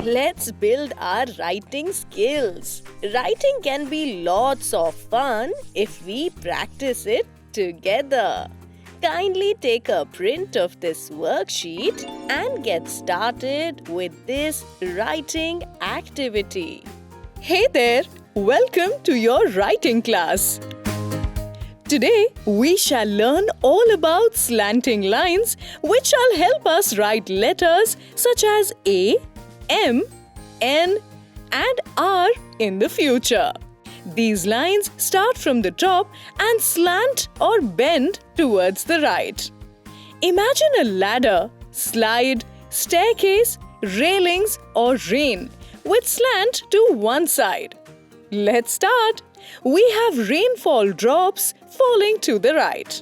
Let's build our writing skills. Writing can be lots of fun if we practice it together. Kindly take a print of this worksheet and get started with this writing activity. Hey there! Welcome to your writing class. Today, we shall learn all about slanting lines which shall help us write letters such as A, M, N and R in the future. These lines start from the top and slant or bend towards the right. Imagine a ladder, slide, staircase, railings or rain with slant to one side. Let's start. We have rainfall drops falling to the right.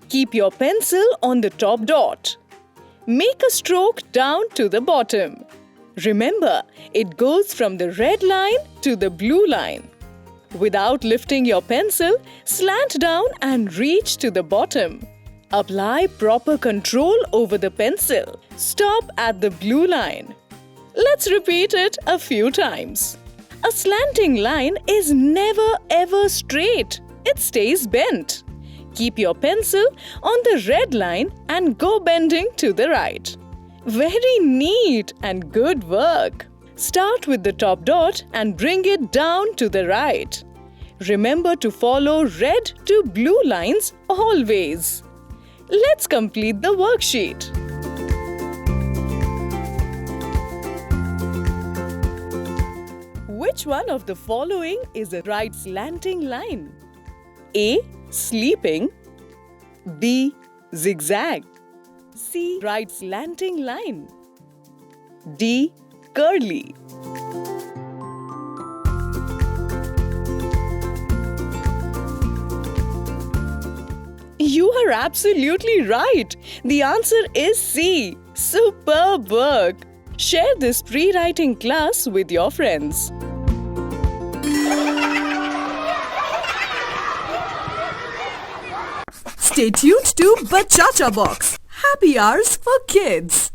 Keep your pencil on the top dot. Make a stroke down to the bottom. Remember, it goes from the red line to the blue line. Without lifting your pencil, slant down and reach to the bottom. Apply proper control over the pencil. Stop at the blue line. Let's repeat it a few times. A slanting line is never ever straight. It stays bent. Keep your pencil on the red line and go bending to the right. Very neat and good work. Start with the top dot and bring it down to the right. Remember to follow red to blue lines always. Let's complete the worksheet. Which one of the following is a right slanting line? A. Sleeping. B. Zigzag. C. Right slanting line. D. Curly. You are absolutely right. The answer is C. Superb work. Share this pre-writing class with your friends. Stay tuned to Bachacha Box. Happy hours for kids.